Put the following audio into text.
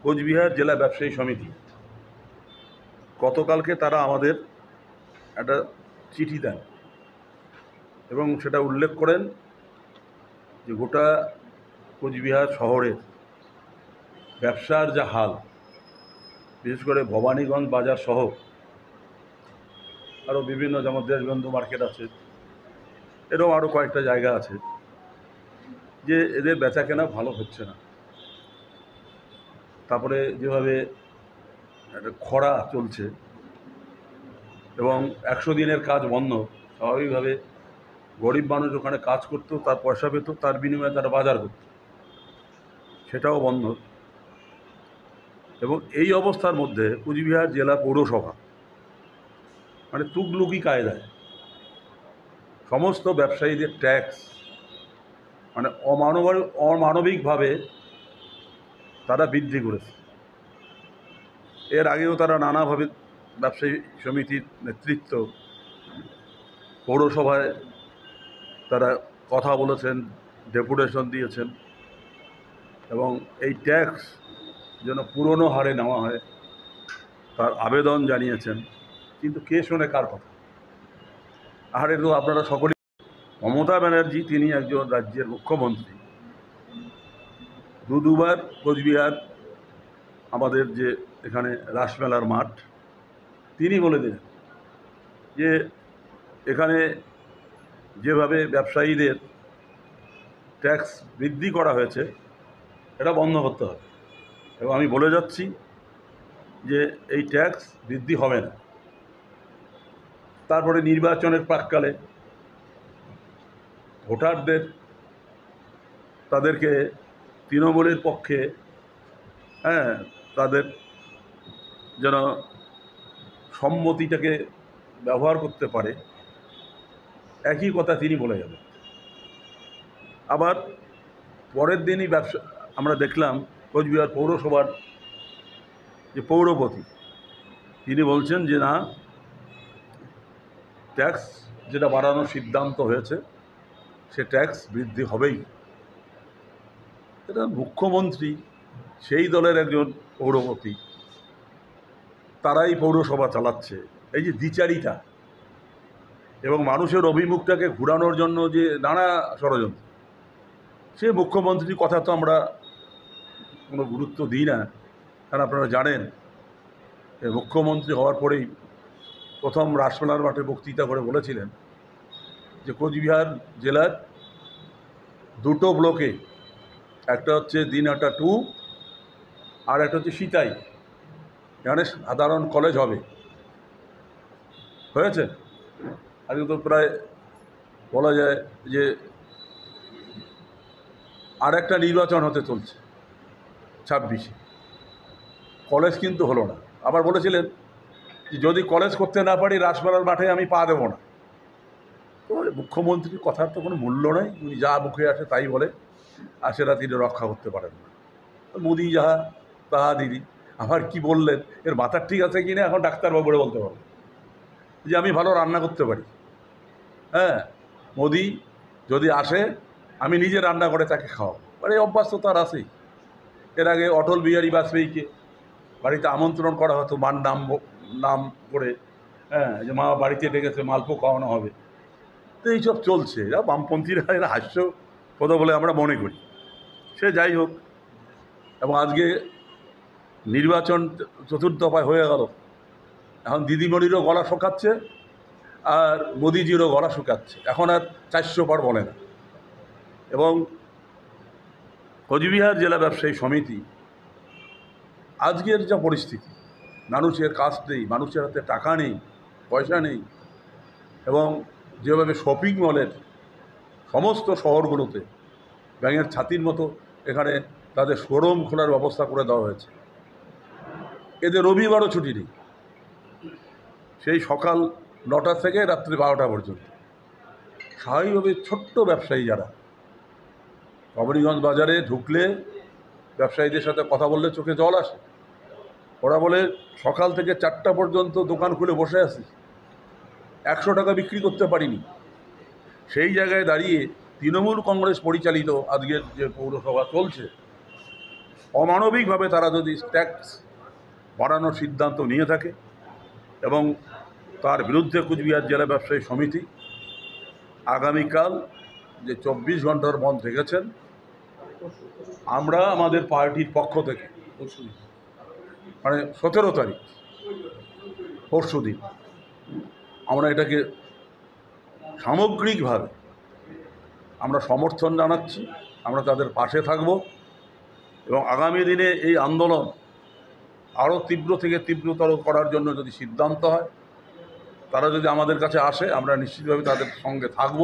কোচবিহার জেলা ব্যবসায়ী সমিতি গতকালকে তারা আমাদের একটা চিঠি দেন এবং সেটা উল্লেখ করেন যে গোটা কোচবিহার শহরের ব্যবসার যা হাল, বিশেষ করে ভবানীগঞ্জ বাজার সহ আরও বিভিন্ন, যেমন দেশবন্ধু মার্কেট আছে, এরকম আরও কয়েকটা জায়গা আছে, যে এদের বেচা কেনা ভালো হচ্ছে না। তারপরে যেভাবে একটা খরা চলছে এবং 100 দিনের কাজ বন্ধ, স্বাভাবিকভাবে গরিব মানুষ ওখানে কাজ করতো, তার পয়সা পেত, তার বিনিময়ে তারা বাজার করত, সেটাও বন্ধ। এবং এই অবস্থার মধ্যে কোচবিহার জেলা পৌরসভা মানে তুগলুকি কায়দায় সমস্ত ব্যবসায়ীদের ট্যাক্স মানে অমানবিকভাবে তারা বৃদ্ধি করেছে। এর আগেও তারা নানাভাবে ব্যবসায়ী সমিতির নেতৃত্ব পৌরসভায় তারা কথা বলেছেন, ডেপুটেশন দিয়েছেন এবং এই ট্যাক্স যেন পুরনো হারে নেওয়া হয় তার আবেদন জানিয়েছেন। কিন্তু কে শোনে কার কথা? আর তো আপনারা সকলেই, মমতা ব্যানার্জি তিনি একজন রাজ্যের মুখ্যমন্ত্রী, দুবার কোচবিহার আমাদের যে এখানে রাসমেলার মাঠ, তিনি বলে দিলেন যে এখানে যেভাবে ব্যবসায়ীদের ট্যাক্স বৃদ্ধি করা হয়েছে এটা বন্ধ করতে হবে। এবং আমি বলে যাচ্ছি যে এই ট্যাক্স বৃদ্ধি হবে না। তারপরে নির্বাচনের প্রাক্কালে ভোটারদের তাদেরকে তৃণমূলের পক্ষে তাদের যেন সম্মতিটাকে ব্যবহার করতে পারে, একই কথা তিনি বলে যাবেন। আবার পরের দিনই আমরা দেখলাম কোচবিহার পৌরসভার যে পৌরপতি তিনি বলছেন যে না, ট্যাক্স যেটা বাড়ানোর সিদ্ধান্ত হয়েছে সে ট্যাক্স বৃদ্ধি হবেই। এটা মুখ্যমন্ত্রী, সেই দলের একজন পৌরপতি, তারাই পৌরসভা চালাচ্ছে। এই যে দ্বিচারিতা এবং মানুষের অভিমুখটাকে ঘুরানোর জন্য যে নানা ষড়যন্ত্র, সে মুখ্যমন্ত্রীর কথা তো আমরা কোনো গুরুত্ব দিই না। কারণ আপনারা জানেন মুখ্যমন্ত্রী হওয়ার পরেই প্রথম রাসমেলার মাঠে বক্তৃতা করে বলেছিলেন যে কোচবিহার জেলার দুটো ব্লকে, একটা হচ্ছে দিনহাটা 2 আর একটা হচ্ছে সিতাই, এখানে সাধারণ কলেজ হবে। হয়েছে? আজকে তো প্রায় বলা যায় যে আর একটা নির্বাচন হতে চলছে 26-এ, কলেজ কিন্তু হলো না। আবার বলেছিলেন যে যদি কলেজ করতে না পারি রাসমেলার মাঠে আমি পা দেবো না। তো মুখ্যমন্ত্রীর কথার তো কোনো মূল্য নেই, উনি যা মুখে আসে তাই বলে, আর সেটা তিনি রক্ষা করতে পারেন না। মোদি যাহা তাহা দিদি। আবার কি বললেন, এর মাথার ঠিক আছে কিনা এখন ডাক্তারবাবুরে বলতে পারবো যে আমি ভালো রান্না করতে পারি। মোদি যদি আসে আমি নিজে রান্না করে তাকে খাওয়াবো, মানে অভ্যাস তো তার আছেই। এর আগে অটল বিহারী বাজপেয়ীকে বাড়িতে আমন্ত্রণ করা হতো মার নাম করে, যে মা বাড়িতে ডেকেছে, মালপো খাওয়ানো হবে। তো এইসব চলছে, এরা বামপন্থীরা, এরা হাস্য কথা বলে আমরা মনে করি। সে যাই হোক, এবং আজকে নির্বাচন 4র্থ দফায় হয়ে গেল। এখন দিদিমণিরও গলা শুকাচ্ছে আর মোদিজিরও গলা শুকাচ্ছে, এখন আর 400 পার বলে না। এবং কোচবিহার জেলা ব্যবসায়ী সমিতি আজকের যা পরিস্থিতি, মানুষের কাজ নেই, মানুষের হাতে টাকা নেই, পয়সা নেই, এবং যেভাবে শপিং মলের সমস্ত শহরগুলোতে ব্যাঙের ছাতির মতো এখানে তাদের শোরুম খোলার ব্যবস্থা করে দেওয়া হয়েছে, এদের রবিবারও ছুটি নেই, সেই সকাল 9টা থেকে রাত্রি 12টা পর্যন্ত। স্বাভাবিকভাবে ছোট্ট ব্যবসায়ী যারা, ভবানীগঞ্জ বাজারে ঢুকলে ব্যবসায়ীদের সাথে কথা বললে চোখে জল আসে। ওরা বলে সকাল থেকে 4টা পর্যন্ত দোকান খুলে বসে আছি, 100 টাকা বিক্রি করতে পারিনি। সেই জায়গায় দাঁড়িয়ে তৃণমূল কংগ্রেস পরিচালিত আজকের যে পৌরসভা চলছে, অমানবিকভাবে তারা যদি ট্যাক্স বাড়ানোর সিদ্ধান্ত নিয়ে থাকে এবং তার বিরুদ্ধে কুচবিহার জেলা ব্যবসায়ী সমিতি আগামীকাল যে 24 ঘন্টার বন্ধ রেখেছেন, আমরা আমাদের পার্টির পক্ষ থেকে মানে 17 তারিখ পরশুদিন আমরা এটাকে সামগ্রিকভাবে আমরা সমর্থন জানাচ্ছি, আমরা তাদের পাশে থাকব এবং আগামী দিনে এই আন্দোলন আরও তীব্র থেকে তীব্রতর করার জন্য যদি সিদ্ধান্ত হয়, তারা যদি আমাদের কাছে আসে আমরা নিশ্চিতভাবে তাদের সঙ্গে থাকব।